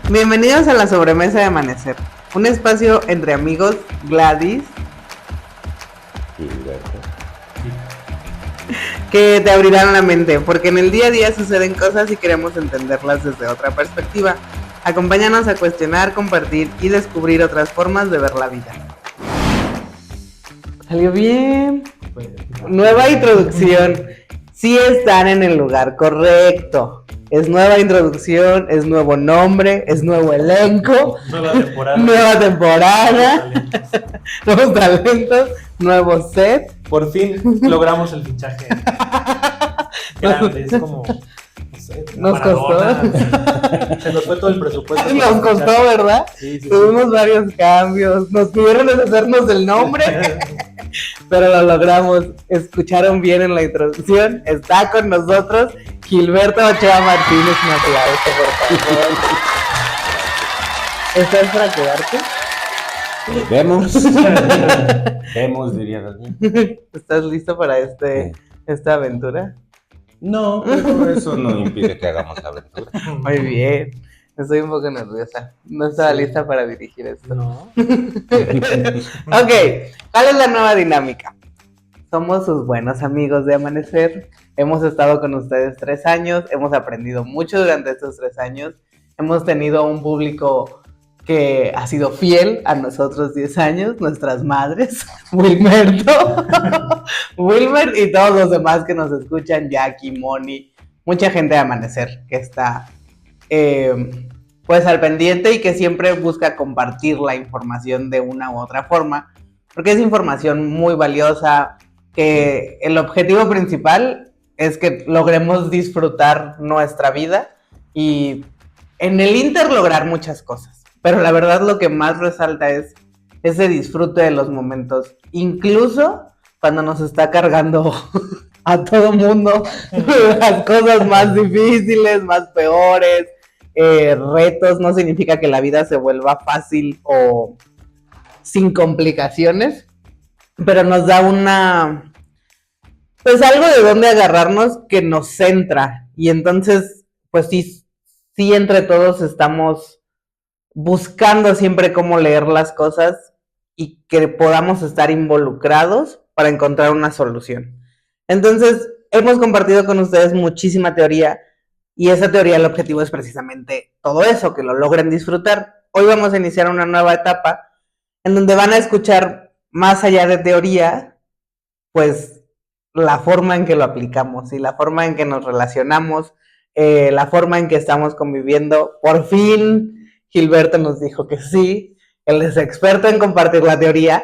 Bienvenidos a la sobremesa de Amanecer, un espacio entre amigos, Gladys, que te abrirán la mente, porque en el día a día suceden cosas y queremos entenderlas desde otra perspectiva. Acompáñanos a cuestionar, compartir y descubrir otras formas de ver la vida. Salió bien. Nueva introducción. Sí están en el lugar correcto. Es nueva introducción, es nuevo nombre, es nuevo elenco. Nueva temporada. Nuevos talentos, nuevo set. Por fin logramos el fichaje grande, es como, no sé, nos Maradona. costó. Se nos fue todo el presupuesto. Nos costó, ¿verdad? Sí. Tuvimos varios cambios. Nos pidieron deshacernos del nombre. Pero lo logramos. Escucharon bien en la introducción. Está con nosotros Gilberto Ochoa Martínez. Un aplauso, por favor. ¿Estás para quedarte? Vemos, diría Dani. ¿Estás listo para esta aventura? No, pero eso no impide que hagamos la aventura. Muy bien. Estoy un poco nerviosa. No estaba lista para dirigir esto. No. Ok, ¿cuál es la nueva dinámica? Somos sus buenos amigos de Amanecer. Hemos estado con ustedes 3 años. Hemos aprendido mucho durante estos 3 años. Hemos tenido un público que ha sido fiel a nosotros 10 años. Nuestras madres, Wilmerto, Wilmer y todos los demás que nos escuchan, Jackie, Moni, mucha gente de Amanecer que está pues al pendiente y que siempre busca compartir la información de una u otra forma, porque es información muy valiosa, que el objetivo principal es que logremos disfrutar nuestra vida y en el inter lograr muchas cosas, pero la verdad lo que más resalta es ese disfrute de los momentos, incluso cuando nos está cargando a todo mundo las cosas más difíciles, más peores, retos. No significa que la vida se vuelva fácil o sin complicaciones, pero nos da pues algo de donde agarrarnos que nos centra, y entonces pues sí entre todos estamos buscando siempre cómo leer las cosas y que podamos estar involucrados para encontrar una solución. Entonces hemos compartido con ustedes muchísima teoría, y esa teoría, el objetivo es precisamente todo eso, que lo logren disfrutar. Hoy vamos a iniciar una nueva etapa en donde van a escuchar, más allá de teoría, pues la forma en que lo aplicamos y la forma en que nos relacionamos, la forma en que estamos conviviendo. Por fin Gilberto nos dijo que sí, él es experto en compartir la teoría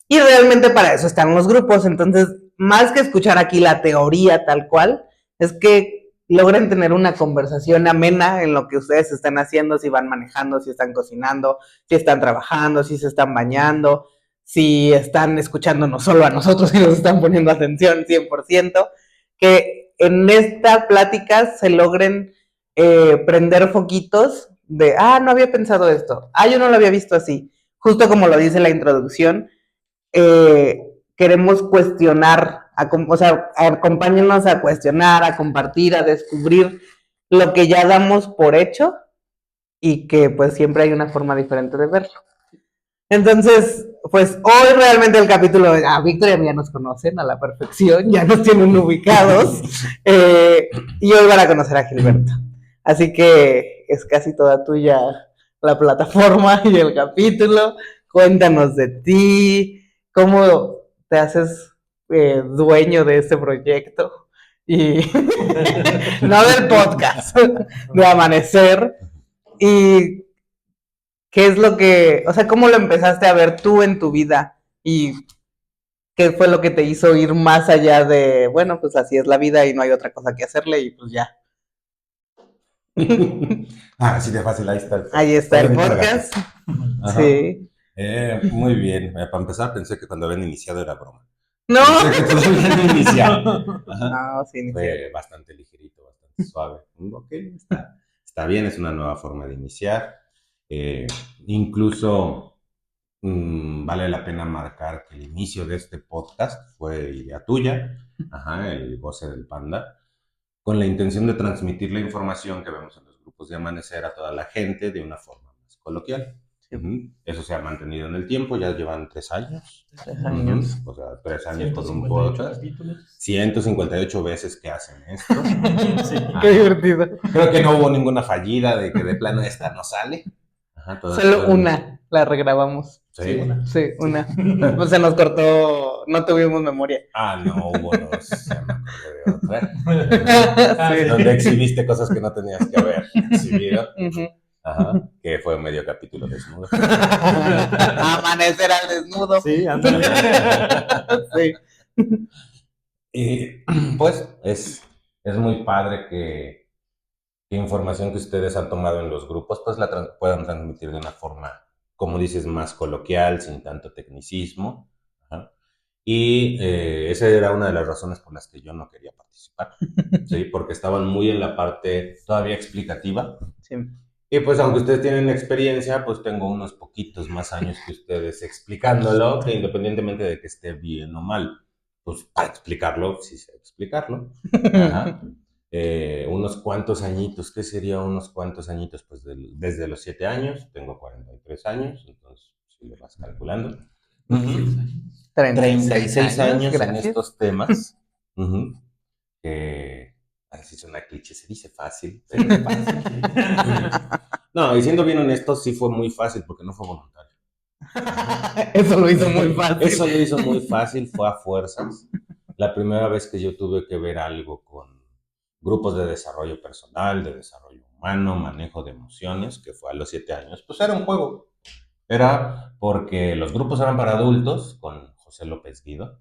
y realmente para eso están los grupos. Entonces, más que escuchar aquí la teoría tal cual, es que logren tener una conversación amena en lo que ustedes están haciendo, si van manejando, si están cocinando, si están trabajando, si se están bañando, si están escuchándonos solo a nosotros y nos están poniendo atención 100%, que en esta plática se logren prender foquitos de, no había pensado esto, yo no lo había visto así, justo como lo dice la introducción. Queremos cuestionar, o sea, acompáñenos a cuestionar, a compartir, a descubrir lo que ya damos por hecho y que pues siempre hay una forma diferente de verlo. Entonces, pues hoy realmente el capítulo, Víctor y a mí ya nos conocen a la perfección, ya nos tienen ubicados, y hoy van a conocer a Gilberto. Así que es casi toda tuya la plataforma y el capítulo. Cuéntanos de ti, cómo te haces dueño de este proyecto y no del podcast, de Amanecer, y qué es lo que, o sea, cómo lo empezaste a ver tú en tu vida y qué fue lo que te hizo ir más allá de, bueno, pues así es la vida y no hay otra cosa que hacerle y pues ya. Así de fácil, ahí está. Ahí está el podcast. Sí. Muy bien. Para empezar, pensé que cuando habían iniciado era broma. No. Pensé que todavía no iniciado. No, sí, fue bastante ligerito, bastante suave. Ok, está bien, es una nueva forma de iniciar. Incluso vale la pena marcar que el inicio de este podcast fue idea tuya, el goce del panda. con la intención de transmitir la información que vemos en los grupos de Amanecer a toda la gente de una forma más coloquial. Sí. Eso se ha mantenido en el tiempo, ya llevan 3 años. 3 años. O sea, 3 años por un 158 podcast. capítulos. 158 veces que hacen esto. Sí. Qué divertido. Creo que no hubo ninguna fallida de que de plano esta no sale. Ajá, Solo una la regrabamos. ¿Sí? Sí, una. Pues se nos cortó, no tuvimos memoria. No, hubo dos. Ya me acordé de otra. Sí. Donde exhibiste cosas que no tenías que haber exhibido. Ujú. Ajá, que fue medio capítulo desnudo. Amanecer al desnudo. Sí, ándale. Sí. Y pues es muy padre que información que ustedes han tomado en los grupos, pues la puedan transmitir de una forma, como dices, más coloquial, sin tanto tecnicismo. Ajá. Y esa era una de las razones por las que yo no quería participar, ¿sí? Porque estaban muy en la parte todavía explicativa. Sí. Y pues aunque ustedes tienen experiencia, pues tengo unos poquitos más años que ustedes explicándolo, que independientemente de que esté bien o mal, pues para explicarlo, sí sé explicarlo. Ajá. Unos cuantos añitos, ¿qué sería unos cuantos añitos? Pues desde los 7 años, tengo 43 años, entonces si le vas calculando. 36 años en gracias. estos temas. Que así suena cliché, se dice fácil, pero es fácil. No, y siendo bien honesto, sí fue muy fácil porque no fue voluntario. Eso lo hizo muy fácil. Eso lo hizo muy fácil, fue a fuerzas. La primera vez que yo tuve que ver algo con grupos de desarrollo personal, de desarrollo humano, manejo de emociones, que fue a los 7 años, pues era un juego. Era porque los grupos eran para adultos, con José López Guido,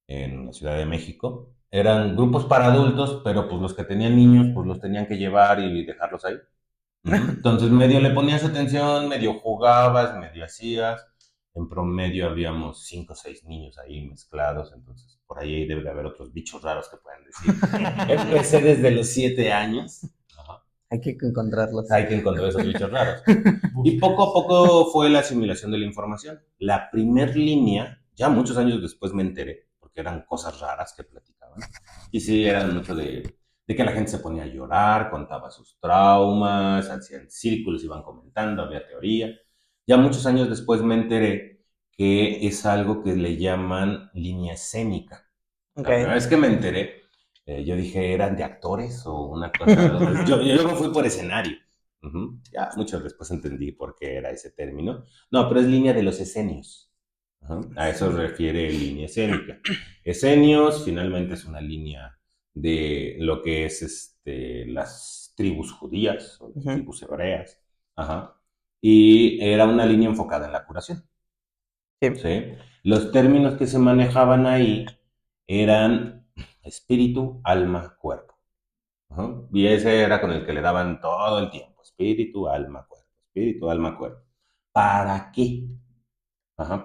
en la Ciudad de México. Eran grupos para adultos, pero pues los que tenían niños, pues los tenían que llevar y dejarlos ahí. Entonces medio le ponías atención, medio jugabas, medio hacías. En promedio habíamos 5 o 6 niños ahí mezclados, entonces por ahí debe de haber otros bichos raros que puedan decir. Empecé desde los 7 años. Ajá. Hay que encontrarlos. Hay que encontrar esos bichos raros. Y poco a poco fue la asimilación de la información. La primer línea, ya muchos años después me enteré, porque eran cosas raras que platicaban. Y sí, eran mucho de que la gente se ponía a llorar, contaba sus traumas, hacían círculos, iban comentando, había teoría. Ya muchos años después me enteré que es algo que le llaman línea escénica. La primera vez que me enteré, yo dije, ¿eran de actores o una cosa? Yo me fui por escenario. Ya mucho después entendí por qué era ese término. No, pero es línea de los escenios. A eso refiere línea escénica. Escenios finalmente es una línea de lo que es las tribus judías o las tribus hebreas. Y era una línea enfocada en la curación. ¿Sí? Los términos que se manejaban ahí eran espíritu, alma, cuerpo. Y ese era con el que le daban todo el tiempo. Espíritu, alma, cuerpo. Espíritu, alma, cuerpo. ¿Para qué?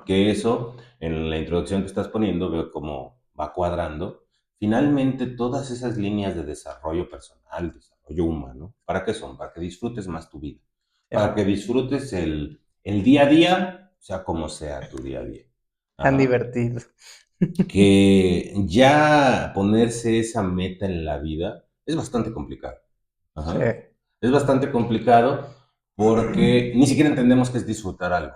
Que eso, en la introducción que estás poniendo, veo cómo va cuadrando. Finalmente, todas esas líneas de desarrollo personal, desarrollo humano, ¿para qué son? Para que disfrutes más tu vida. Para que disfrutes el día a día, sea como sea tu día a día. Tan divertido. Que ya ponerse esa meta en la vida es bastante complicado. Sí. Es bastante complicado porque ni siquiera entendemos qué es disfrutar algo.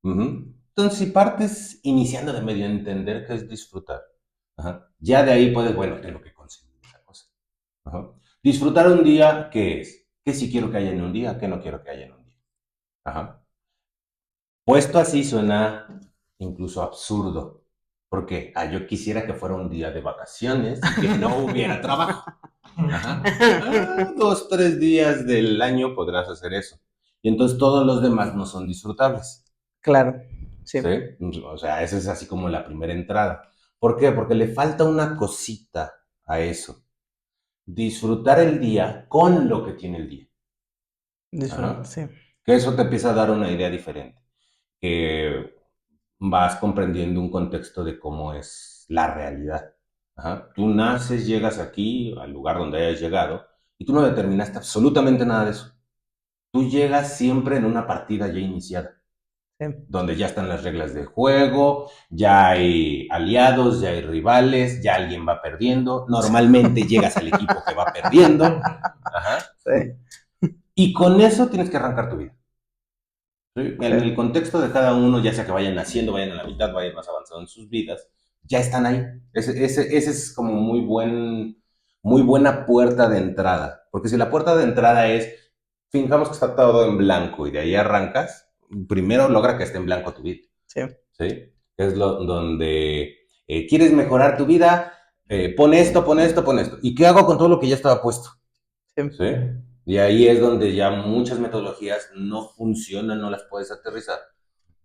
Entonces, si partes iniciando de medio entender qué es disfrutar, ya de ahí puedes, bueno, tengo que conseguir esa cosa. Disfrutar un día, ¿qué es? ¿Qué sí quiero que haya en un día? ¿Qué no quiero que haya en un día? Puesto así suena incluso absurdo. ¿Por qué? Yo quisiera que fuera un día de vacaciones y que no hubiera trabajo. 2, 3 días del año podrás hacer eso. Y entonces todos los demás no son disfrutables. Claro, sí. O sea, esa es así como la primera entrada. ¿Por qué? Porque le falta una cosita a eso. Disfrutar el día con lo que tiene el día. Sí. Que eso te empieza a dar una idea diferente. Que vas comprendiendo un contexto de cómo es la realidad. Tú naces, llegas aquí, al lugar donde hayas llegado, y tú no determinaste absolutamente nada de eso. Tú llegas siempre en una partida ya iniciada. Sí. donde ya están las reglas del juego, ya hay aliados, ya hay rivales, ya alguien va perdiendo. Normalmente llegas al equipo que va perdiendo. Ajá. Sí. Y con eso tienes que arrancar tu vida. ¿Sí? En Sí. el contexto de cada uno, ya sea que vayan naciendo, vayan a la mitad, vayan más avanzando en sus vidas, ya están ahí. Ese es como muy buena puerta de entrada. Porque si la puerta de entrada es, fijamos que está todo en blanco y de ahí arrancas, primero logra que esté en blanco tu vida. Sí. ¿Sí? Es donde quieres mejorar tu vida, pon esto, pon esto, pon esto. ¿Y qué hago con todo lo que ya estaba puesto? Sí. ¿Sí? Y ahí es donde ya muchas metodologías no funcionan, no las puedes aterrizar,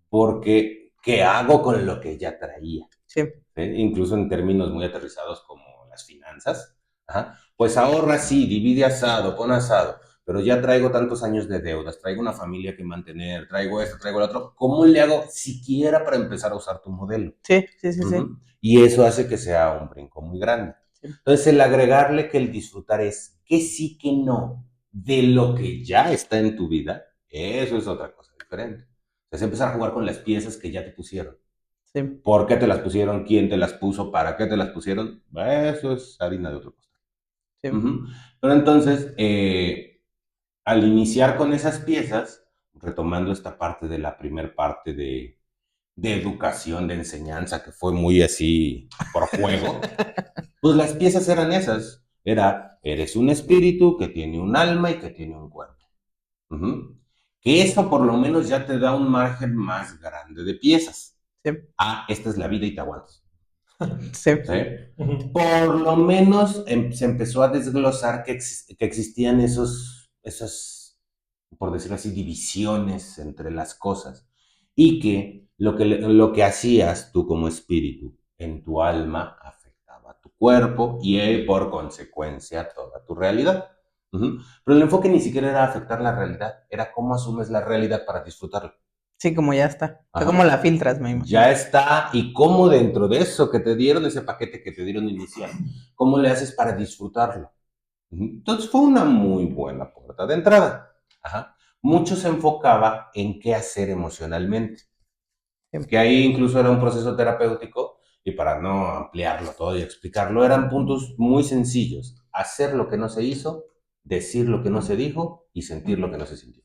porque ¿qué hago con lo que ya traía? Sí. ¿Sí? Incluso en términos muy aterrizados como las finanzas. Ajá. Pues ahorra, sí, divide asado, pon asado, pero ya traigo tantos años de deudas, traigo una familia que mantener, traigo esto, traigo lo otro. ¿Cómo le hago siquiera para empezar a usar tu modelo? Sí, sí, sí, sí. Y eso hace que sea un brinco muy grande. Sí. Entonces, el agregarle que el disfrutar es que sí, que no, de lo que ya está en tu vida, eso es otra cosa diferente. Es empezar a jugar con las piezas que ya te pusieron. Sí. ¿Por qué te las pusieron? ¿Quién te las puso? ¿Para qué te las pusieron? Eso es harina de otro costal. Sí. Pero entonces, al iniciar con esas piezas, retomando esta parte de la primer parte de educación, de enseñanza, que fue muy así por juego, pues las piezas eran esas. Eres un espíritu que tiene un alma y que tiene un cuerpo. Que eso por lo menos ya te da un margen más grande de piezas. Sí. Esta es la vida y te aguantas. Sí. ¿Sí? Por lo menos se empezó a desglosar que existían esas, por decirlo así, divisiones entre las cosas. Y que lo que hacías tú como espíritu en tu alma afectaba a tu cuerpo y por consecuencia toda tu realidad. Pero el enfoque ni siquiera era afectar la realidad, era cómo asumes la realidad para disfrutarla. Sí, como ya está. Ajá. ¿Cómo la filtras, me imagino? Ya está, y cómo dentro de eso que te dieron, ese paquete que te dieron inicial, cómo le haces para disfrutarlo. Entonces fue una muy buena puerta de entrada. Ajá. Mucho se enfocaba en qué hacer emocionalmente, que ahí incluso era un proceso terapéutico, y para no ampliarlo todo y explicarlo, eran puntos muy sencillos. Hacer lo que no se hizo, decir lo que no se dijo y sentir lo que no se sintió.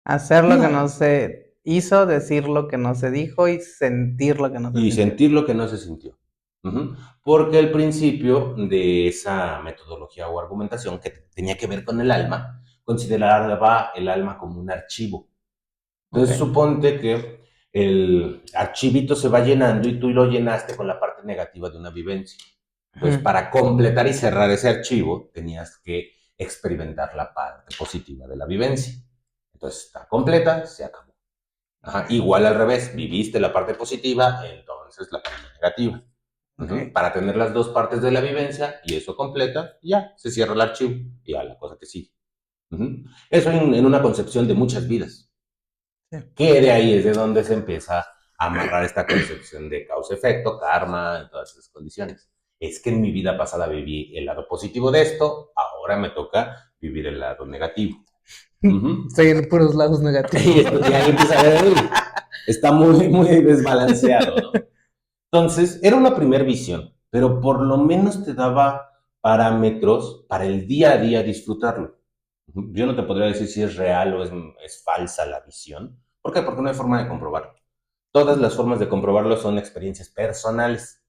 Hacer lo que no se hizo, decir lo que no se dijo y sentir lo que no se Y sintió. sentir lo que no se sintió. Porque el principio de esa metodología o argumentación que tenía que ver con el alma, consideraba el alma como un archivo. Entonces suponte que el archivito se va llenando y tú lo llenaste con la parte negativa de una vivencia. Entonces, para completar y cerrar ese archivo, tenías que experimentar la parte positiva de la vivencia. Entonces, está completa, se acabó. Igual al revés, viviste la parte positiva, entonces la parte negativa. Para tener las dos partes de la vivencia y eso completa, ya se cierra el archivo y a la cosa que sigue. Eso en una concepción de muchas vidas. Sí. Que de ahí es de donde se empieza a amarrar esta concepción de causa-efecto, karma, todas esas condiciones. Es que en mi vida pasada viví el lado positivo de esto, ahora me toca vivir el lado negativo. Estoy en puros lados negativos. Y ahí empieza a ver, está muy, muy desbalanceado, ¿no? Entonces, era una primera visión, pero por lo menos te daba parámetros para el día a día disfrutarlo. Yo no te podría decir si es real o es falsa la visión. ¿Por qué? Porque no hay forma de comprobarlo. Todas las formas de comprobarlo son experiencias personales.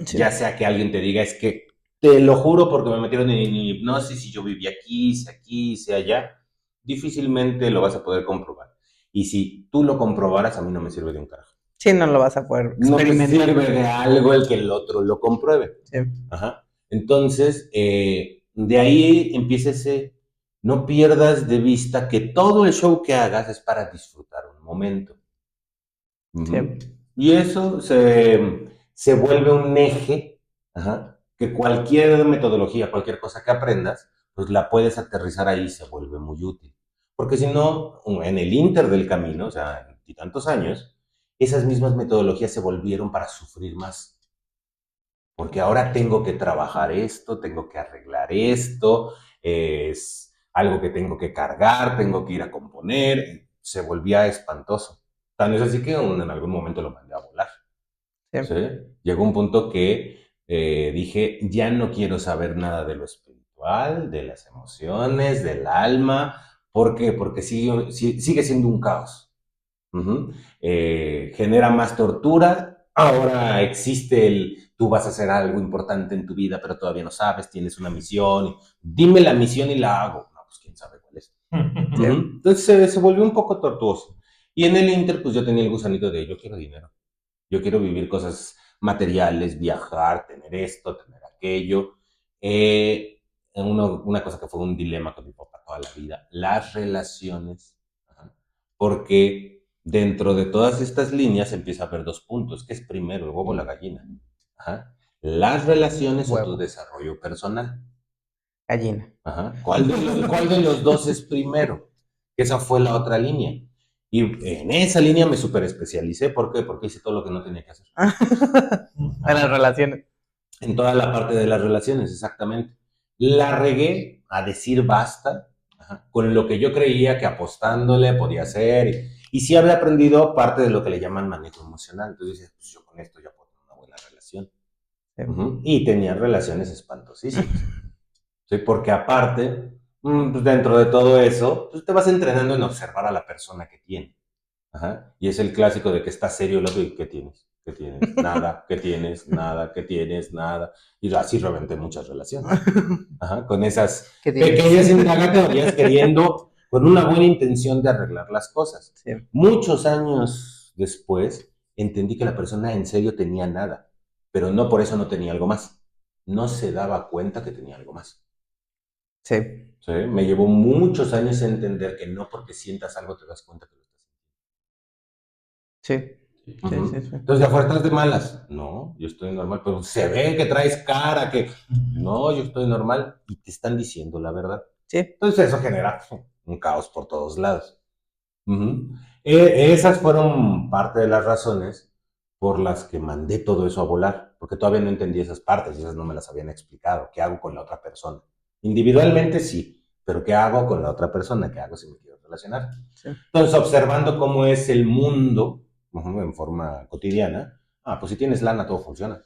Sí. Ya sea que alguien te diga, es que te lo juro porque me metieron en hipnosis y yo viví aquí, hice allá, difícilmente lo vas a poder comprobar. Y si tú lo comprobaras, a mí no me sirve de un carajo. Sí, no lo vas a poder experimentar. No me sirve de algo el que el otro lo compruebe. Sí. Entonces, de ahí empieza ese, no pierdas de vista que todo el show que hagas es para disfrutar un momento. Sí. Y eso se vuelve un eje, que cualquier metodología, cualquier cosa que aprendas, pues la puedes aterrizar ahí y se vuelve muy útil. Porque si no, en el inter del camino, o sea, en tantos años, esas mismas metodologías se volvieron para sufrir más. Porque ahora tengo que trabajar esto, tengo que arreglar esto, es algo que tengo que cargar, tengo que ir a componer. se volvía espantoso. Tan es así que en algún momento lo mandé a volar. Sí. ¿Sí? Llegó un punto que dije, ya no quiero saber nada de lo espiritual, de las emociones, del alma. ¿Por qué? Porque sigue siendo un caos. Ujú. Genera más tortura. Ahora existe tú vas a hacer algo importante en tu vida, pero todavía no sabes, tienes una misión. Dime la misión y la hago. No, pues quién sabe cuál es. Sí. Entonces se volvió un poco tortuoso. Y en el Inter, pues yo tenía el gusanito de yo quiero dinero. Yo quiero vivir cosas materiales, viajar, tener esto, tener aquello. Una cosa que fue un dilema con mi papá toda la vida, las relaciones. Ajá. Porque dentro de todas estas líneas empieza a haber dos puntos. ¿Qué es primero, el huevo o la gallina? Ajá. Las relaciones o tu Huevo. desarrollo personal. Gallina. Ajá. ¿Cuál de los dos es primero? Esa fue la otra línea. Y en esa línea me super especialicé. ¿Por qué? Porque hice todo lo que no tenía que hacer. En las relaciones. En toda la parte de las relaciones, exactamente. La regué a decir basta, ajá, con lo que yo creía que apostándole podía hacer. Y sí había aprendido parte de lo que le llaman manejo emocional. Entonces decía, pues yo con esto ya puedo tener una buena relación. Sí. Y tenía relaciones espantosísimas. ¿Sí? Porque aparte, pues dentro de todo eso, pues te vas entrenando en observar a la persona que tiene. Ajá. Y es el clásico de que estás serio el otro y ¿qué tienes? ¿Qué tienes? Nada. ¿Qué tienes? Nada. ¿Qué tienes? Nada. Y así reventé muchas relaciones. Ajá. Con esas pequeñas indagatorias queriendo, con una buena intención de arreglar las cosas. Sí. Muchos años después entendí que la persona en serio tenía nada, pero no por eso no tenía algo más. No se daba cuenta que tenía algo más. Sí. ¿Sí? Me llevó muchos años entender que no porque sientas algo te das cuenta que lo estás Sí. sintiendo. Sí. Entonces, ¿de afuera estás de malas? No, yo estoy normal, pero se ve que traes cara, que no, yo estoy normal y te están diciendo la verdad. Sí. Entonces, eso genera un caos por todos lados. Esas fueron parte de las razones por las que mandé todo eso a volar, porque todavía no entendí esas partes y esas no me las habían explicado. ¿Qué hago con la otra persona? Individualmente sí, pero ¿qué hago con la otra persona? ¿Qué hago si me quiero relacionar? Sí. Entonces, observando cómo es el mundo en forma cotidiana, pues si tienes lana, todo funciona.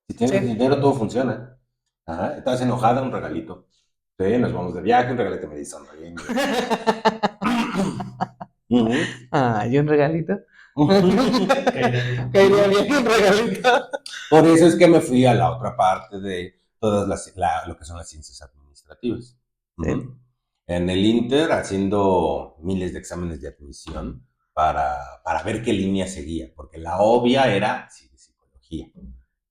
Si tienes dinero, todo funciona. Ajá. Estás enojada, un regalito. Sí, nos vamos de viaje, un regalito me dice sonriendo. ¿Y un regalito? Caería bien un regalito. Por eso es que me fui a la otra parte de todas lo que son las ciencias administrativas. Sí. En el Inter, haciendo miles de exámenes de admisión para ver qué línea seguía, porque la obvia era psicología.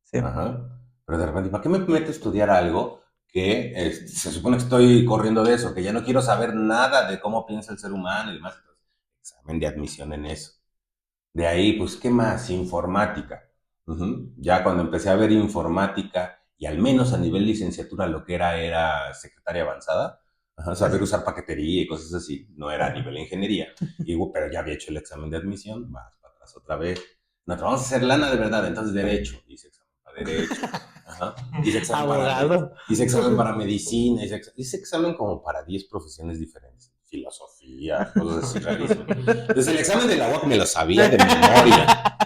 Sí. Ajá. Pero de repente, ¿para qué me meto a estudiar algo que se supone que estoy corriendo de eso, que ya no quiero saber nada de cómo piensa el ser humano y demás? Entonces, examen de admisión en eso. De ahí, pues, ¿qué más? Informática. Ya cuando empecé a ver informática, y al menos a nivel licenciatura lo que era secretaria avanzada, saber usar paquetería y cosas así, no era a nivel ingeniería, pero ya había hecho el examen de admisión, vas para atrás otra vez. No, vamos a hacer lana de verdad, entonces derecho, hice examen para derecho, hice examen para medicina, hice examen como para 10 profesiones diferentes, filosofía, cosas así rarísimas. Entonces el examen de la UAC me lo sabía de memoria.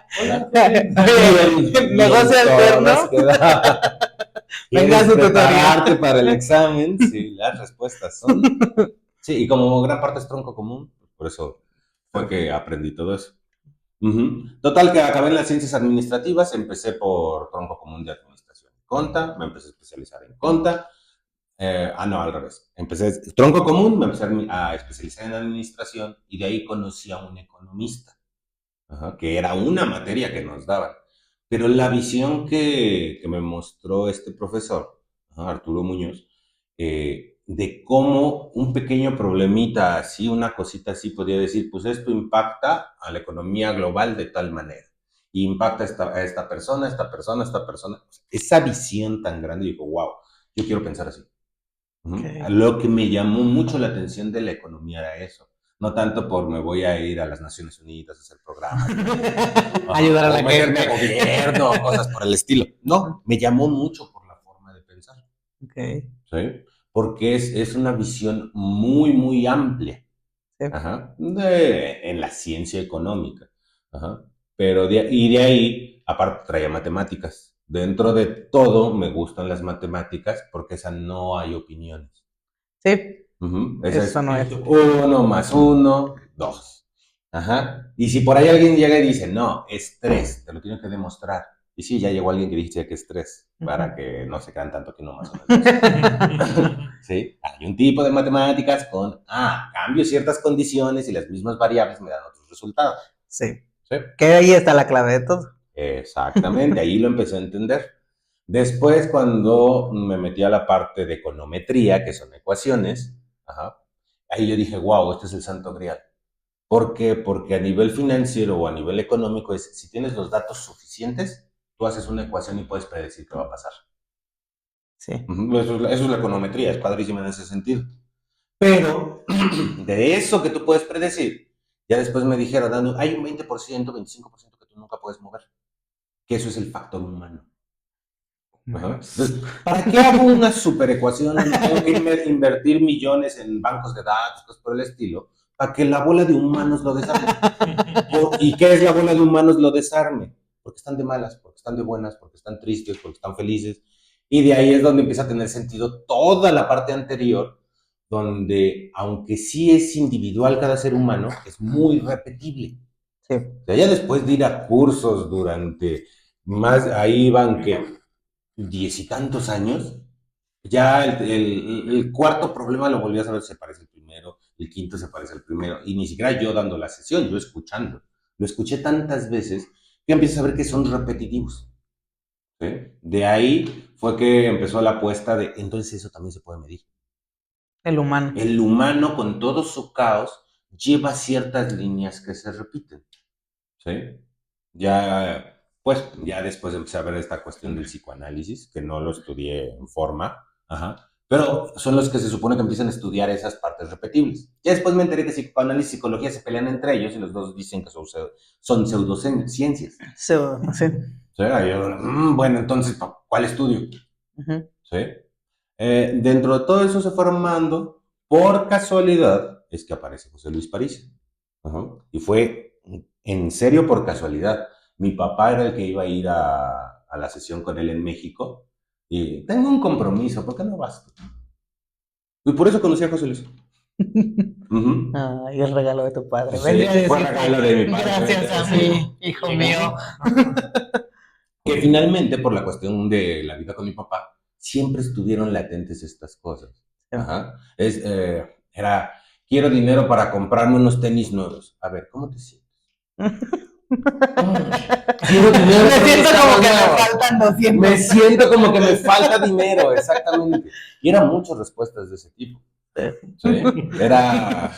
Negocio alterno. Venga su prepararte para el examen. Sí, las respuestas son. Sí, y como gran parte es tronco común, por eso fue que aprendí todo eso. Total, que acabé en las ciencias administrativas, empecé por tronco común de administración y conta, me empecé a especializar en conta. No, al revés. Empecé tronco común, me empecé a especializar en administración y de ahí conocí a un economista, que era una materia que nos daban. Pero la visión que me mostró este profesor, Arturo Muñoz, de cómo un pequeño problemita así, una cosita así, podría decir, pues esto impacta a la economía global de tal manera. Y impacta a esta persona, esta persona, esta persona. Esa visión tan grande, digo, wow, yo quiero pensar así. Okay. Lo que me llamó mucho la atención de la economía era eso. No tanto por me voy a ir a las Naciones Unidas a hacer programas. Ayudar a la gente. A gobierno, cosas por el estilo. No, me llamó mucho por la forma de pensar. Okay. ¿Sí? Porque es una visión muy, muy amplia. Sí. Ajá. En la ciencia económica. Ajá. Pero de ahí, aparte traía matemáticas. Dentro de todo me gustan las matemáticas porque esa no hay opiniones. Sí, Esa es eso no es. 1 más 1, 2. Ajá. Y si por ahí alguien llega y dice, no, es 3, te lo tiene que demostrar. Y sí, ya llegó alguien que dice que es 3, para que no se crean tanto que no más o menos. ¿Sí? Hay un tipo de matemáticas con, cambio ciertas condiciones y las mismas variables me dan otros resultados. Sí. ¿Sí? Que ahí está la clave de todo. Exactamente, ahí lo empecé a entender. Después, cuando me metí a la parte de econometría, que son ecuaciones, ahí yo dije, wow, este es el santo grial. ¿Por qué? Porque a nivel financiero o a nivel económico es, si tienes los datos suficientes, tú haces una ecuación y puedes predecir qué va a pasar. Sí. Eso es la econometría, es padrísima en ese sentido. Pero de eso que tú puedes predecir, ya después me dijeron, Dani, hay un 20%, 25% que tú nunca puedes mover, que eso es el factor humano. Entonces, ¿para qué hago una super ecuación donde tengo que invertir millones en bancos de datos, cosas por el estilo, para que la bola de humanos lo desarme? ¿Y qué es la bola de humanos lo desarme? Porque están de malas, porque están de buenas, porque están tristes, porque están felices. Y de ahí es donde empieza a tener sentido toda la parte anterior, donde aunque sí es individual cada ser humano, es muy repetible. Sí. O sea, ya después de ir a cursos durante más, ahí van que 10 y tantos años, ya el cuarto problema lo volví a saber, se parece al primero, el quinto se parece al primero, y ni siquiera yo dando la sesión, yo escuchando. Lo escuché tantas veces que empiezo a ver que son repetitivos. ¿Sí? De ahí fue que empezó la apuesta de, entonces eso también se puede medir. El humano. El humano con todo su caos lleva ciertas líneas que se repiten. ¿Sí? Ya después empecé a ver esta cuestión del psicoanálisis, que no lo estudié en forma, pero son los que se supone que empiezan a estudiar esas partes repetibles. Ya después me enteré que psicoanálisis y psicología se pelean entre ellos y los dos dicen que son pseudociencias. Sí. ¿Sí? Bueno, entonces, ¿cuál estudio? ¿Sí? Dentro de todo eso se fue armando, por casualidad, es que aparece José Luis París. Y fue en serio por casualidad. Mi papá era el que iba a ir a la sesión con él en México. Y tengo un compromiso, ¿por qué no vas? Y por eso conocí a José Luis. Y el regalo de tu padre. Sí, fue regalo de mi padre. Gracias a mí, hijo mío. Que finalmente, por la cuestión de la vida con mi papá, siempre estuvieron latentes estas cosas. Era, quiero dinero para comprarme unos tenis nuevos. A ver, ¿cómo te sientes? Quiero dinero. Me siento como que me faltan 200. Me siento como que me falta dinero, exactamente. Y eran muchas respuestas de ese tipo. ¿Sí? Era...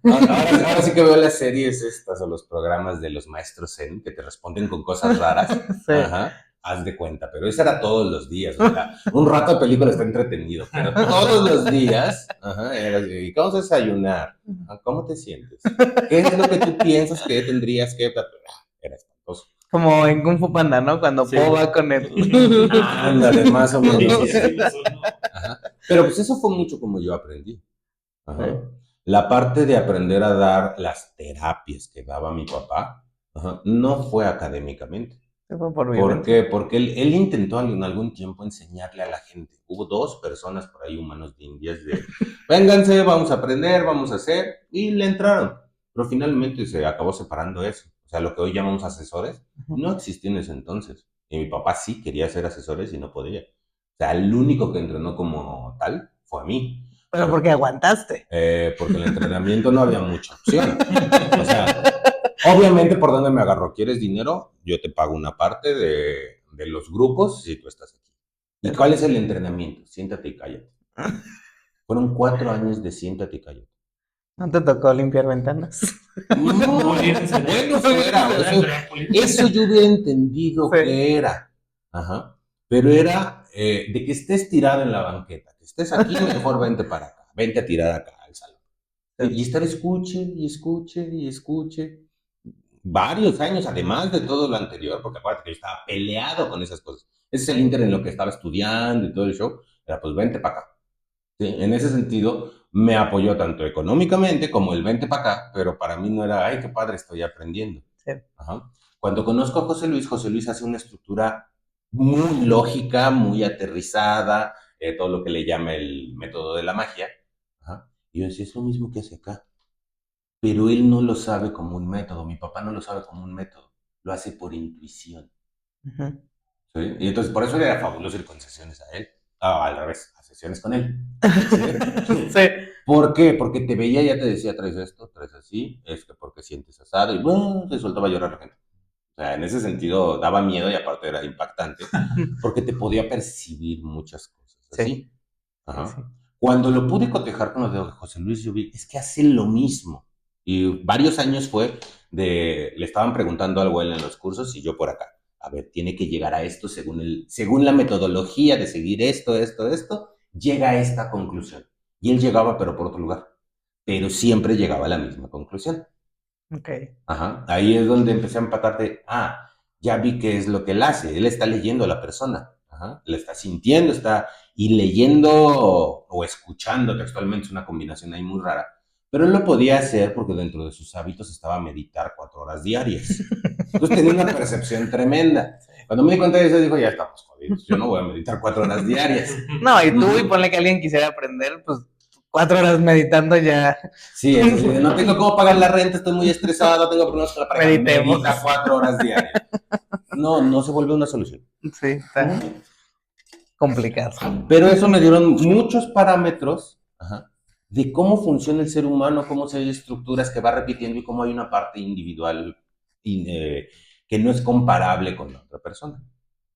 Ahora sí que veo las series estas o los programas de los maestros Zen que te responden con cosas raras. Sí. Haz de cuenta, pero eso era todos los días. O sea, un rato de película está entretenido, pero todos los días era, ¿y vamos a desayunar? ¿Cómo te sientes? ¿Qué es lo que tú piensas que tendrías que...? Era espantoso. Como en Kung Fu Panda, ¿no? Cuando Po va con él. Ándale, más o menos. Pero pues eso fue mucho como yo aprendí. La parte de aprender a dar las terapias que daba mi papá, no fue académicamente. ¿Por qué? Porque él intentó en algún tiempo enseñarle a la gente. Hubo 2 personas por ahí, humanos de Indias, de vénganse, vamos a aprender, vamos a hacer, y le entraron. Pero finalmente se acabó separando eso. O sea, lo que hoy llamamos asesores, no existía en ese entonces. Y mi papá sí quería ser asesores y no podía. O sea, el único que entrenó como tal fue a mí. ¿Pero por qué aguantaste? Porque el entrenamiento no había mucha opción. O sea, obviamente, ¿por dónde me agarró? ¿Quieres dinero? Yo te pago una parte de los grupos si tú estás aquí. ¿Y cuál es el entrenamiento? Siéntate y cállate. Fueron 4 años de siéntate y cállate. ¿No te tocó limpiar ventanas? No, bueno, fuera. Eso yo hubiera entendido que era. Pero era de que estés tirado en la banqueta, que estés aquí, mejor vente para acá, vente a tirar acá al salón. Y estar escuche y escuche y escuche. Varios años, además de todo lo anterior, porque acuérdate que yo estaba peleado con esas cosas. Ese es el ínter en lo que estaba estudiando y todo el show. Era, pues vente para acá. ¿sí? En ese sentido, me apoyó tanto económicamente como el vente para acá, pero para mí no era, ay, qué padre, estoy aprendiendo. Sí. Ajá. Cuando conozco a José Luis hace una estructura muy lógica, muy aterrizada, todo lo que le llama el método de la magia. Ajá. Y yo decía, es lo mismo que hace acá, pero él no lo sabe como un método, mi papá no lo sabe como un método, lo hace por intuición. Ujú. ¿Sí? Y entonces por eso era fabuloso ir con sesiones a él, al revés, a sesiones con él. ¿Sí? Sí. ¿Por qué? Porque te veía y ya te decía, traes esto, traes así, es que porque sientes asado, y bueno, se soltaba a llorar la gente. O sea, en ese sentido daba miedo y aparte era impactante, porque te podía percibir muchas cosas Sí, así. sí, sí. Ajá. Cuando lo pude cotejar con lo de José Luis, yo vi, es que hace lo mismo. Y varios años fue le estaban preguntando algo a él en los cursos y yo por acá. A ver, tiene que llegar a esto según la metodología de seguir esto, llega a esta conclusión. Y él llegaba, pero por otro lugar. Pero siempre llegaba a la misma conclusión. Ok. Ajá. Ahí es donde empecé a empatarte. Ya vi qué es lo que él hace. Él está leyendo a la persona. Ajá. Le está sintiendo, y leyendo o escuchando textualmente, es una combinación ahí muy rara. Pero él lo podía hacer porque dentro de sus hábitos estaba meditar 4 horas diarias. Entonces tenía una percepción tremenda. Cuando me di cuenta de eso, dijo, ya estamos jodidos. Yo no voy a meditar 4 horas diarias. No, y tú, y ponle que alguien quisiera aprender, pues 4 horas meditando ya. Sí, es así. No tengo cómo pagar la renta, estoy muy estresado, tengo problemas con la pareja. Meditemos. Medita 4 horas diarias. No, no se vuelve una solución. Sí, está complicado. Pero eso me dieron muchos parámetros, ajá, de cómo funciona el ser humano, cómo se hay estructuras que va repitiendo y cómo hay una parte individual que no es comparable con la otra persona.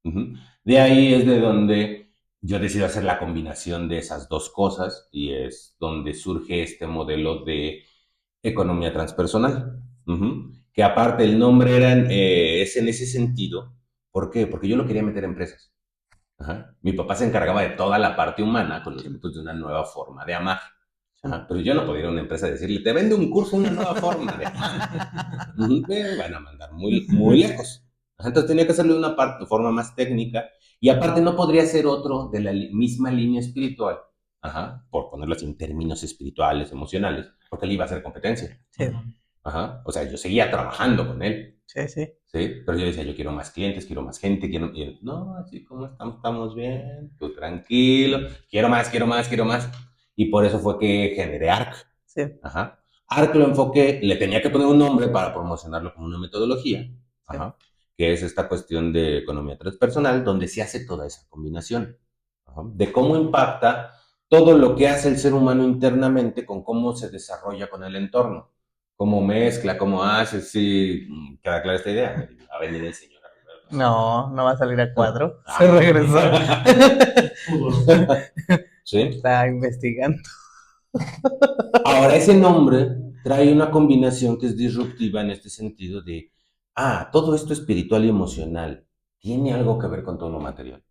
Ujú. De ahí es de donde yo decido hacer la combinación de esas dos cosas y es donde surge este modelo de economía transpersonal. Ujú. Que aparte el nombre es en ese sentido. ¿Por qué? Porque yo lo quería meter en empresas. Ajá. Mi papá se encargaba de toda la parte humana con los métodos de una nueva forma de amar. Ajá. Pero yo no podía ir a una empresa a decirle, te vende un curso, una nueva forma de amar. Me van a mandar muy, muy lejos. Ajá. Entonces tenía que hacerlo de una forma más técnica y aparte no podría ser otro de la misma línea espiritual. Ajá. Por ponerlo así en términos espirituales, emocionales, porque él iba a hacer competencia. Sí, Ajá. O sea, yo seguía trabajando con él. sí, sí. Sí, pero yo decía, yo quiero más clientes, quiero más gente, quiero... Y él, no, así como estamos bien, tú tranquilo, quiero más, quiero más, quiero más. Y por eso fue que generé ARC. Sí. Ajá. ARC lo enfoqué, le tenía que poner un nombre para promocionarlo como una metodología, ajá, que es esta cuestión de economía transpersonal, donde se hace toda esa combinación, ajá, de cómo impacta todo lo que hace el ser humano internamente con cómo se desarrolla con el entorno, cómo mezcla, cómo hace, sí, queda clara esta idea. Va a venir el señor. No, no va a salir a cuadro. Se regresó. ¿Sí? Está investigando. Ahora, ese nombre trae una combinación que es disruptiva en este sentido de, todo esto espiritual y emocional tiene algo que ver con todo lo material.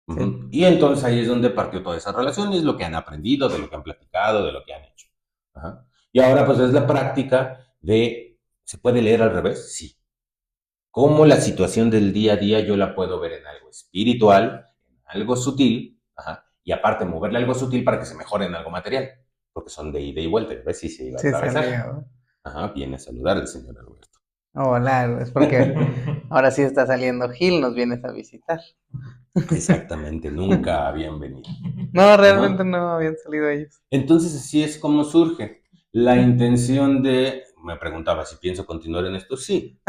Sí. Y entonces ahí es donde partió toda esa relación y es lo que han aprendido, de lo que han platicado, de lo que han hecho. Ajá. Y ahora pues es la práctica de, ¿se puede leer al revés? Sí. ¿Cómo la situación del día a día yo la puedo ver en algo espiritual, en algo sutil, ajá, y aparte moverle algo sutil para que se mejore en algo material? Porque son de ida y vuelta, ¿ves? Si se iba a Sí, atravesar. salió. Ajá, viene a saludar el señor Alberto. Hola, es porque ahora sí está saliendo Gil, nos vienes a visitar. Exactamente, nunca habían venido. No, realmente Ajá. no habían salido ellos. Entonces así es como surge. La intención me preguntaba si pienso continuar en esto, sí.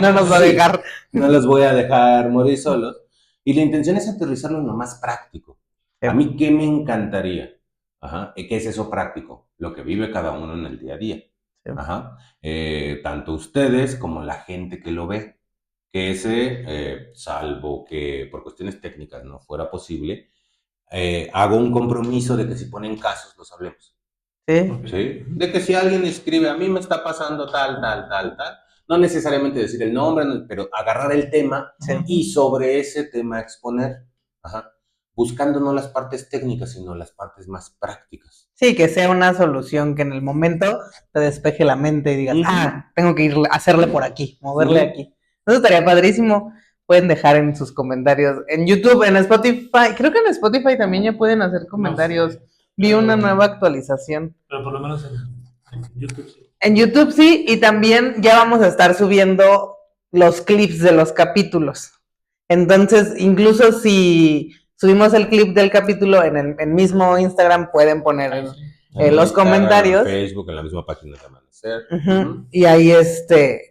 No nos va a Sí. dejar. No los voy a dejar morir solos. Y la intención es aterrizarlo en lo más práctico. A mí, ¿qué me encantaría? Ajá, ¿qué es eso práctico? Lo que vive cada uno en el día a día. Sí. Ajá. Tanto ustedes como la gente que lo ve. Que ese, salvo que por cuestiones técnicas no fuera posible, hago un compromiso de que si ponen casos, los hablemos. Sí. ¿Sí? De que si alguien escribe, a mí me está pasando tal, no necesariamente decir el nombre, pero agarrar el tema y sobre ese tema exponer, ajá, buscando no las partes técnicas, sino las partes más prácticas. Sí, que sea una solución que en el momento te despeje la mente y digas, tengo que ir a hacerle por aquí, moverle aquí. Eso estaría padrísimo, pueden dejar en sus comentarios. En YouTube, en Spotify, creo que en Spotify también ya pueden hacer comentarios. No sé, Vi una nueva actualización. pero por lo menos en YouTube sí. En YouTube sí, y también ya vamos a estar subiendo los clips de los capítulos. Entonces, incluso si subimos el clip del capítulo en el mismo Instagram, pueden poner Ahí sí. los comentarios. En Facebook, en la misma página de Amanecer. Y ahí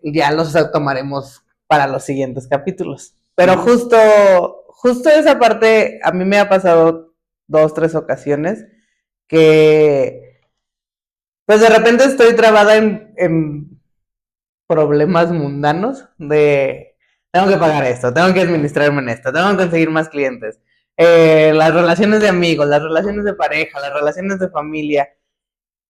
ya los tomaremos para los siguientes capítulos. Pero justo esa parte a mí me ha pasado 2, 3 ocasiones que pues de repente estoy trabada en problemas mundanos de tengo que pagar esto, tengo que administrarme en esto, tengo que conseguir más clientes. Las relaciones de amigos, las relaciones de pareja, las relaciones de familia.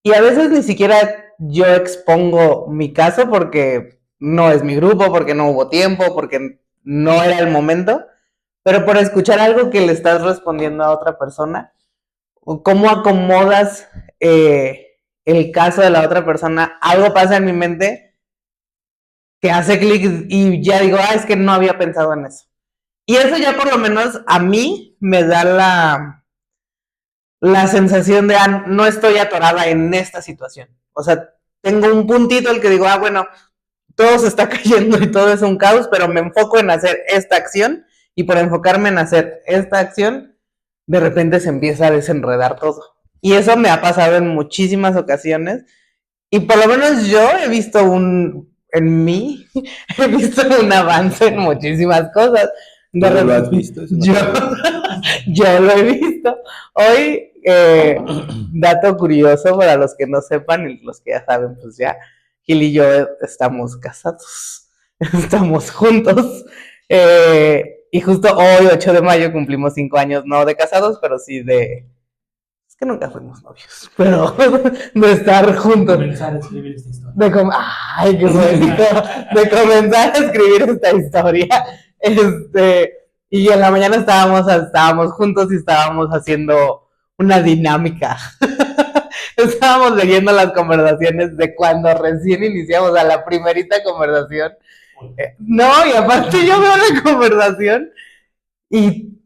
Y a veces ni siquiera yo expongo mi caso porque no es mi grupo, porque no hubo tiempo, porque no era el momento, pero por escuchar algo que le estás respondiendo a otra persona, o cómo acomodas el caso de la otra persona, algo pasa en mi mente que hace clic y ya digo, es que no había pensado en eso. Y eso ya por lo menos a mí me da la sensación de, no estoy atorada en esta situación. O sea, tengo un puntito el que digo, bueno, todo se está cayendo y todo es un caos, pero me enfoco en hacer esta acción y por enfocarme en hacer esta acción, de repente se empieza a desenredar todo. Y eso me ha pasado en muchísimas ocasiones y por lo menos yo he visto en mí, he visto un avance en muchísimas cosas. ¿No lo has visto? Yo lo he visto. Hoy, dato curioso para los que no sepan y los que ya saben, pues ya, Gil y yo estamos casados, estamos juntos. Y justo hoy, 8 de mayo, cumplimos 5 años, no de casados, pero sí es que nunca fuimos novios, pero de estar juntos. Comenzar a escribir esta historia. Ay, qué bonito. De comenzar a escribir esta historia. Y en la mañana estábamos juntos y estábamos haciendo una dinámica. Estábamos leyendo las conversaciones de cuando recién iniciamos a la primerita conversación. No, y aparte yo veo la conversación y,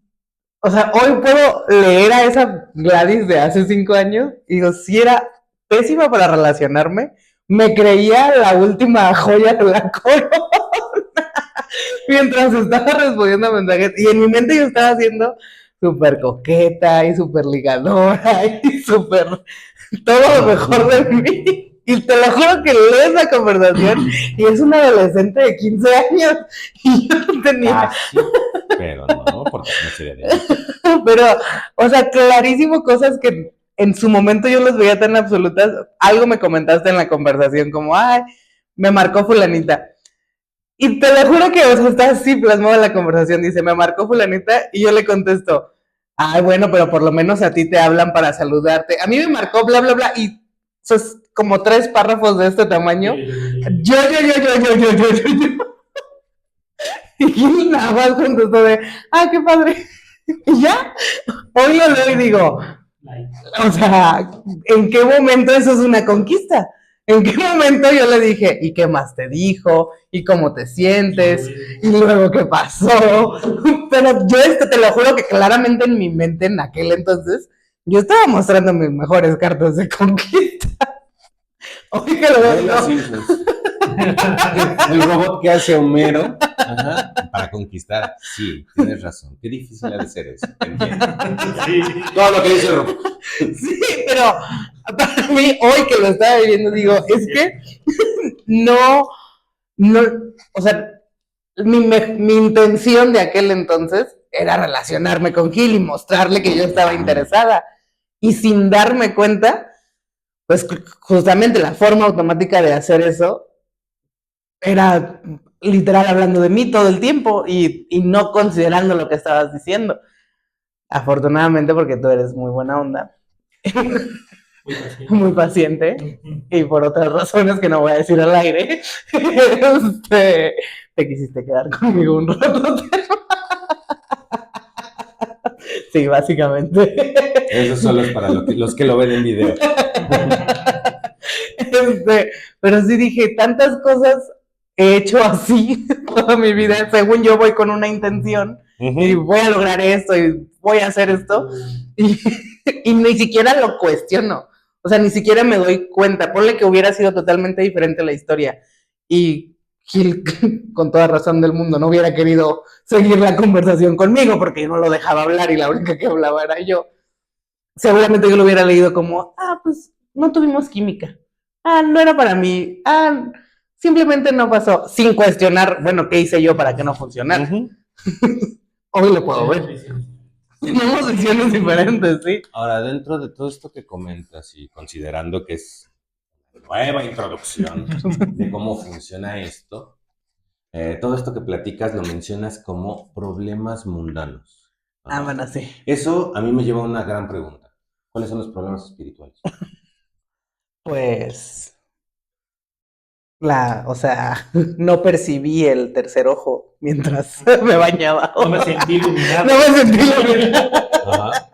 o sea, hoy puedo leer a esa Gladys de hace 5 años y digo, si era pésima para relacionarme, me creía la última joya de la corona. Mientras estaba respondiendo mensajes y en mi mente yo estaba siendo súper coqueta y súper ligadora y súper todo lo mejor de mí. Y te lo juro que leo esa conversación y es una adolescente de 15 años y yo no tenía... Sí, pero no, porque no sería de ahí. Pero, o sea, clarísimo cosas que en su momento yo los veía tan absolutas. Algo me comentaste en la conversación como, me marcó fulanita. Y te lo juro que, o sea, está así plasmado en la conversación. Dice, me marcó fulanita y yo le contesto, bueno, pero por lo menos a ti te hablan para saludarte. A mí me marcó bla, bla, bla. Y eso es como 3 párrafos de este tamaño. Yo. Y nada más contestó de, qué padre. Y ya, hoy lo leo y digo, o sea, ¿en qué momento eso es una conquista? ¿En qué momento yo le dije, ¿y qué más te dijo? ¿Y cómo te sientes? ¿Y luego qué pasó? Pero yo te lo juro que claramente en mi mente en aquel entonces, yo estaba mostrando mis mejores cartas de conquista. Hoy que lo veo. El robot que hace Homero para conquistar. Sí, tienes razón. Qué difícil ha de ser eso. Sí. Todo lo que dice el robot. Sí, pero para mí, hoy que lo estaba viviendo, digo, es que no, o sea, mi intención de aquel entonces era relacionarme con Gil y mostrarle que yo estaba interesada. Y sin darme cuenta, pues justamente la forma automática de hacer eso era literal hablando de mí todo el tiempo y no considerando lo que estabas diciendo. Afortunadamente, porque tú eres muy buena onda. Muy paciente. Y por otras razones que no voy a decir al aire, te quisiste quedar conmigo un rato. Sí, básicamente. Eso solo es para los que lo ven en video. Pero sí dije tantas cosas he hecho así toda mi vida. Según yo voy con una intención y voy a lograr esto y voy a hacer esto y, y ni siquiera lo cuestiono. O sea, ni siquiera me doy cuenta. Ponle que hubiera sido totalmente diferente la historia y Gil, con toda razón del mundo, no hubiera querido seguir la conversación conmigo porque yo no lo dejaba hablar y la única que hablaba era yo. Seguramente yo lo hubiera leído como, pues no tuvimos química. No era para mí. Simplemente no pasó. Sin cuestionar, bueno, ¿qué hice yo para que no funcionara? Hoy lo puedo ver. Tenemos visiones diferentes, sí. Ahora, dentro de todo esto que comentas y considerando que es nueva introducción de cómo funciona esto, todo esto que platicas lo mencionas como problemas mundanos. Bueno, sí. Eso a mí me lleva a una gran pregunta. ¿Cuáles son los problemas espirituales? Pues, o sea, no percibí el tercer ojo mientras me bañaba. No me sentí iluminado. No me sentí iluminado. Ajá.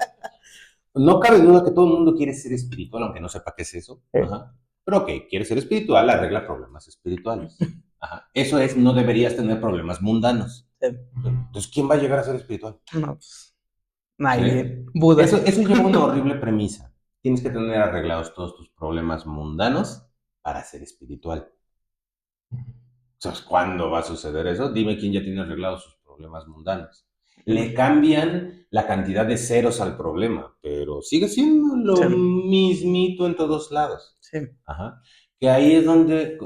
No cabe duda que todo el mundo quiere ser espiritual, aunque no sepa qué es eso. Ajá. Pero ok, quiere ser espiritual, arregla problemas espirituales. Ajá. Eso es, no deberías tener problemas mundanos. Entonces, ¿quién va a llegar a ser espiritual? No, pues, nadie. Buda. Eso lleva una horrible premisa. Tienes que tener arreglados todos tus problemas mundanos para ser espiritual. ¿Sabes cuándo va a suceder eso? Dime quién ya tiene arreglados sus problemas mundanos. Le cambian la cantidad de ceros al problema, pero sigue siendo lo mismito en todos lados. Sí. Ajá. Que ahí es donde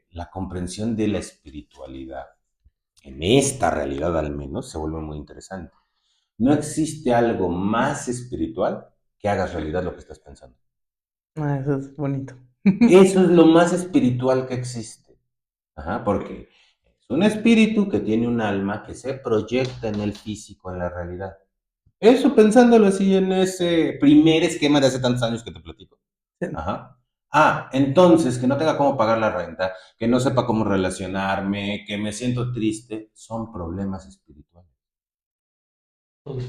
la comprensión de la espiritualidad, en esta realidad al menos, se vuelve muy interesante. No existe algo más espiritual que hagas realidad lo que estás pensando. Eso es bonito. Eso es lo más espiritual que existe. Ajá, porque es un espíritu que tiene un alma que se proyecta en el físico, en la realidad. Eso pensándolo así en ese primer esquema de hace tantos años que te platico. Ajá. Entonces, que no tenga cómo pagar la renta, que no sepa cómo relacionarme, que me siento triste, son problemas espirituales. Todo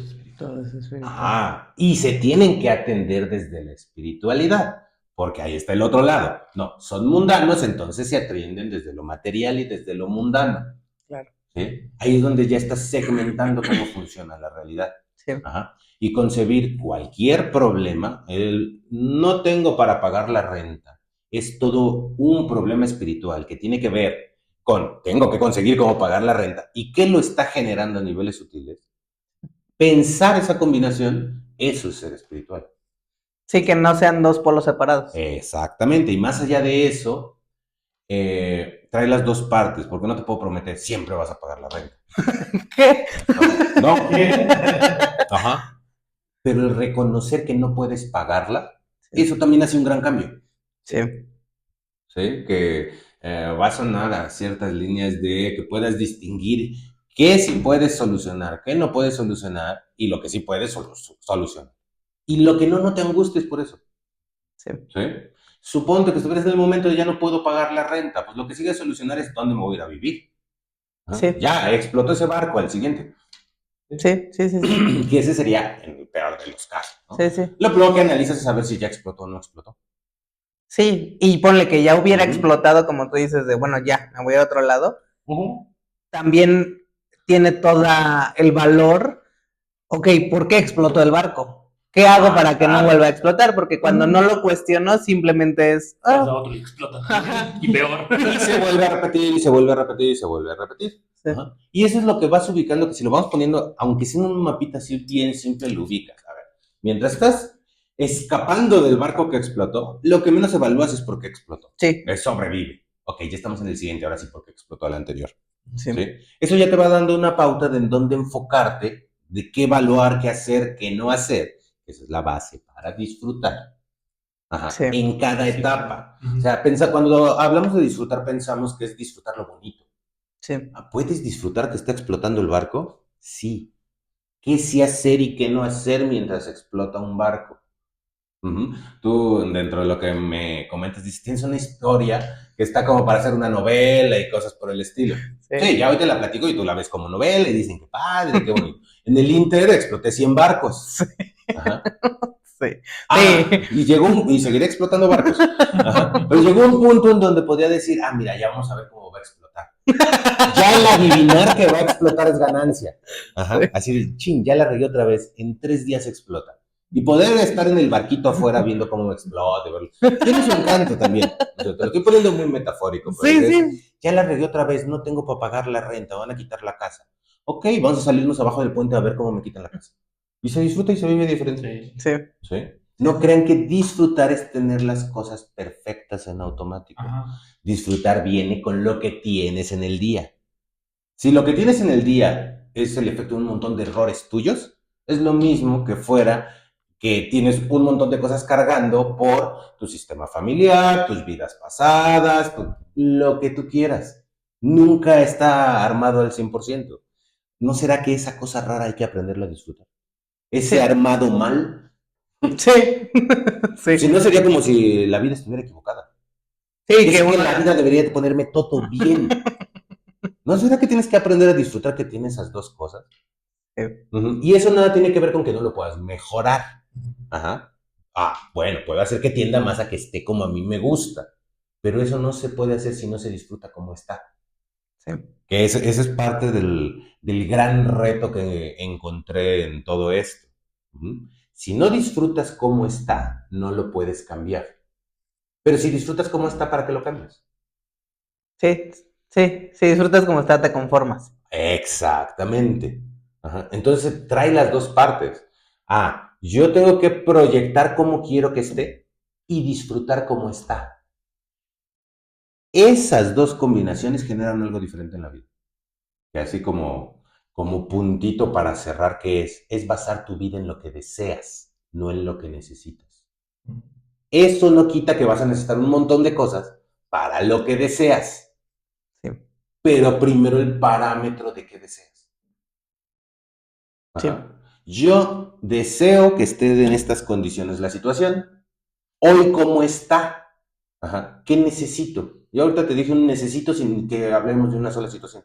es espiritual. Y se tienen que atender desde la espiritualidad, porque ahí está el otro lado. No, son mundanos, entonces se atienden desde lo material y desde lo mundano. Claro. ¿Sí? Ahí es donde ya estás segmentando cómo funciona la realidad. Sí. Ajá. Y concebir cualquier problema, no tengo para pagar la renta, es todo un problema espiritual que tiene que ver con tengo que conseguir cómo pagar la renta y qué lo está generando a niveles sutiles. Pensar esa combinación, eso es ser espiritual. Sí, que no sean dos polos separados. Exactamente, y más allá de eso, trae las dos partes, porque no te puedo prometer siempre vas a pagar la renta. ¿Qué? No. Ajá. Pero el reconocer que no puedes pagarla, eso también hace un gran cambio. Sí. Sí, que va a sonar a ciertas líneas de que puedas distinguir qué sí puedes solucionar, qué no puedes solucionar y lo que sí puedes solucionar. Y lo que no te angusties por eso. Sí. ¿Sí? Suponte que estuvieras en el momento de ya no puedo pagar la renta, pues lo que sigue a solucionar es dónde me voy a ir a vivir. Sí. Ya, explotó ese barco, al siguiente. Sí. Que ese sería el peor de los casos, ¿no? Sí. Lo primero que analizas es saber si ya explotó o no explotó. Sí, y ponle que ya hubiera explotado, como tú dices, de bueno, ya, me voy a otro lado. También tiene todo el valor. Ok, ¿por qué explotó el barco? ¿Qué hago para que no vuelva a explotar? Porque cuando no lo cuestiono, simplemente es... Otro y explota. Y peor. Y se vuelve a repetir, y se vuelve a repetir, y se vuelve a repetir. Sí. Y eso es lo que vas ubicando, que si lo vamos poniendo, aunque sea en un mapita así bien simple, lo ubicas. A ver, mientras estás escapando del barco que explotó, lo que menos evalúas es por qué explotó. Sí. Sobrevive. Ok, ya estamos en el siguiente, ahora sí porque explotó el anterior. Sí. ¿Sí? Eso ya te va dando una pauta de en dónde enfocarte, de qué evaluar, qué hacer, qué no hacer. Esa es la base para disfrutar. Sí. En cada etapa. O sea, cuando hablamos de disfrutar, pensamos que es disfrutar lo bonito. Sí. ¿Puedes disfrutar que está explotando el barco? Sí. ¿Qué sí hacer y qué no hacer mientras explota un barco? Tú, dentro de lo que me comentas, dices, tienes una historia que está como para hacer una novela y cosas por el estilo. Sí, ya hoy te la platico y tú la ves como novela y dicen, qué padre, qué bonito. En el Inter exploté 100 barcos. Sí. Ajá. Sí. Y seguiré explotando barcos. Ajá. Pero llegó un punto en donde podía decir, mira, ya vamos a ver cómo va a explotar. Ya el adivinar que va a explotar es ganancia. Ajá. Así de, chin, ya la regué otra vez. En 3 días explota. Y poder estar en el barquito afuera viendo cómo explota. Tiene su encanto también. O sea, te lo estoy poniendo muy metafórico. Pero Sí. ya la regué otra vez, no tengo para pagar la renta, van a quitar la casa. Ok, vamos a salirnos abajo del puente a ver cómo me quitan la casa. Y se disfruta y se vive diferente. Sí. ¿Sí? No crean que disfrutar es tener las cosas perfectas en automático. Ajá. Disfrutar viene con lo que tienes en el día. Si lo que tienes en el día es el efecto de un montón de errores tuyos, es lo mismo que fuera que tienes un montón de cosas cargando por tu sistema familiar, tus vidas pasadas, lo que tú quieras. Nunca está armado al 100%. ¿No será que esa cosa rara hay que aprenderla a disfrutar? Ese armado mal. Sí. Sí. Si no, sería como si la vida estuviera equivocada. Sí, Es que la vida debería de ponerme todo bien. ¿No será que tienes que aprender a disfrutar que tienes esas dos cosas? Sí. Y eso nada tiene que ver con que no lo puedas mejorar. Ajá. Bueno, puede hacer que tienda más a que esté como a mí me gusta, pero eso no se puede hacer si no se disfruta como está. Sí. Que ese es parte del gran reto que encontré en todo esto. Si no disfrutas cómo está, no lo puedes cambiar. Pero si disfrutas cómo está, ¿para qué lo cambias? Sí. Si disfrutas como está, te conformas. Exactamente. Ajá. Entonces trae las dos partes. Yo tengo que proyectar cómo quiero que esté y disfrutar cómo está. Esas dos combinaciones generan algo diferente en la vida. Que así como puntito para cerrar, ¿qué es? Es basar tu vida en lo que deseas, no en lo que necesitas. Eso no quita que vas a necesitar un montón de cosas para lo que deseas. Sí. Pero primero el parámetro de qué deseas. Ajá. Sí. Yo deseo que esté en estas condiciones la situación. Hoy, ¿cómo está? Ajá. ¿Qué necesito? Yo ahorita te dije un necesito sin que hablemos de una sola situación.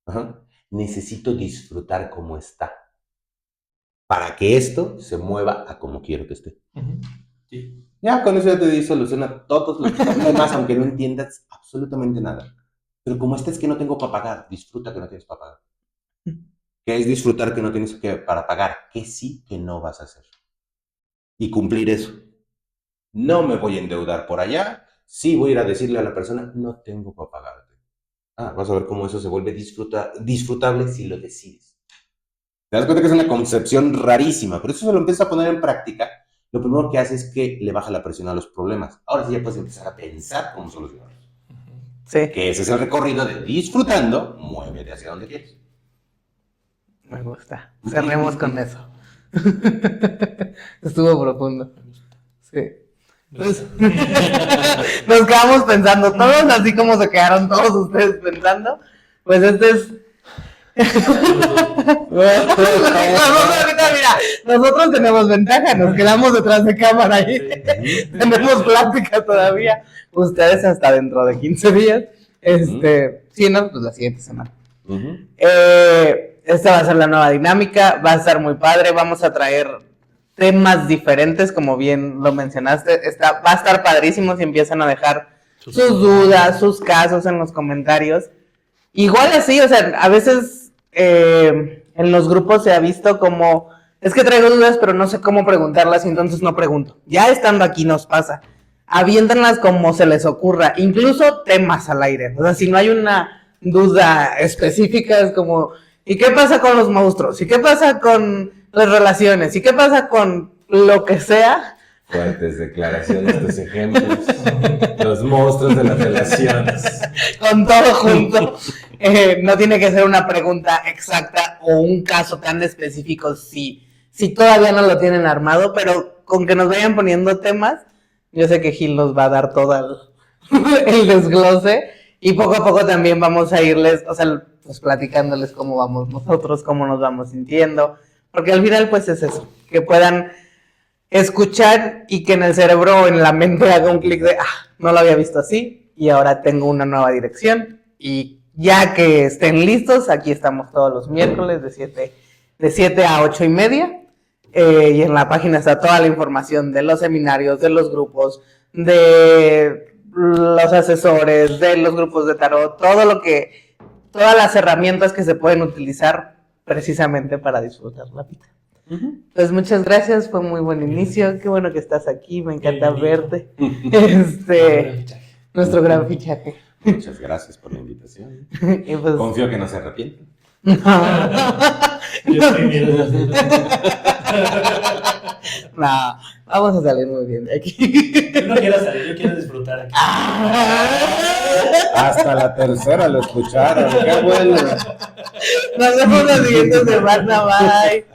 Ajá. Necesito disfrutar cómo está. Para que esto se mueva a como quiero que esté. Sí. Ya con eso ya te di solución a todos los problemas, aunque no entiendas absolutamente nada. Pero como este es que no tengo para pagar, disfruta que no tienes para pagar. ¿Qué es disfrutar que no tienes para pagar? ¿Qué sí que no vas a hacer? Y cumplir eso. No me voy a endeudar por allá. Sí voy a ir a decirle a la persona, no tengo para pagarte. Vas a ver cómo eso se vuelve disfrutable si lo decides. Te das cuenta que es una concepción rarísima, pero eso se lo empiezas a poner en práctica. Lo primero que hace es que le baja la presión a los problemas. Ahora sí ya puedes empezar a pensar cómo solucionarlos. Sí. Que ese es el recorrido de disfrutando, muévete hacia donde quieres. Me gusta. Cerremos con eso. Estuvo profundo. Sí. Pues, nos quedamos pensando todos, así como se quedaron todos ustedes pensando. Pues este es. Mira, nosotros tenemos ventaja, nos quedamos detrás de cámara ahí. Tenemos plática todavía. Ustedes hasta dentro de 15 días. Sí, no, pues la siguiente semana. Esta va a ser la nueva dinámica, va a estar muy padre, vamos a traer temas diferentes, como bien lo mencionaste, va a estar padrísimo si empiezan a dejar sus dudas, sus casos en los comentarios. Igual así, o sea, a veces en los grupos se ha visto como, es que traigo dudas pero no sé cómo preguntarlas y entonces no pregunto. Ya estando aquí nos pasa, aviéntanlas como se les ocurra, incluso temas al aire, o sea, si no hay una duda específica es como, ¿y qué pasa con los monstruos? ¿Y qué pasa con las relaciones? ¿Y qué pasa con lo que sea? Fuertes declaraciones, tus ejemplos. Los monstruos de las relaciones. Con todo junto. No tiene que ser una pregunta exacta o un caso tan específico si todavía no lo tienen armado, pero con que nos vayan poniendo temas, yo sé que Gil nos va a dar todo el desglose y poco a poco también vamos a irles, o sea, pues platicándoles cómo vamos nosotros, cómo nos vamos sintiendo, porque al final pues es eso, que puedan escuchar y que en el cerebro o en la mente haga un clic de, no lo había visto así y ahora tengo una nueva dirección. Y ya que estén listos, aquí estamos todos los miércoles de 7 a 8:30. Y en la página está toda la información de los seminarios, de los grupos, de los asesores, de los grupos de tarot, todo lo que todas las herramientas que se pueden utilizar precisamente para disfrutar la vida. Pues muchas gracias, fue muy buen inicio, qué bueno que estás aquí, me encanta verte. Nuestro gran fichaje. Muchas gracias por la invitación. Y pues, Confío que no se arrepienten. Yo estoy bien. No, vamos a salir muy bien de aquí. Yo no quiero salir, yo quiero disfrutar aquí. Hasta la tercera lo escucharon. Qué bueno. Nos vemos la siguiente semana, bye.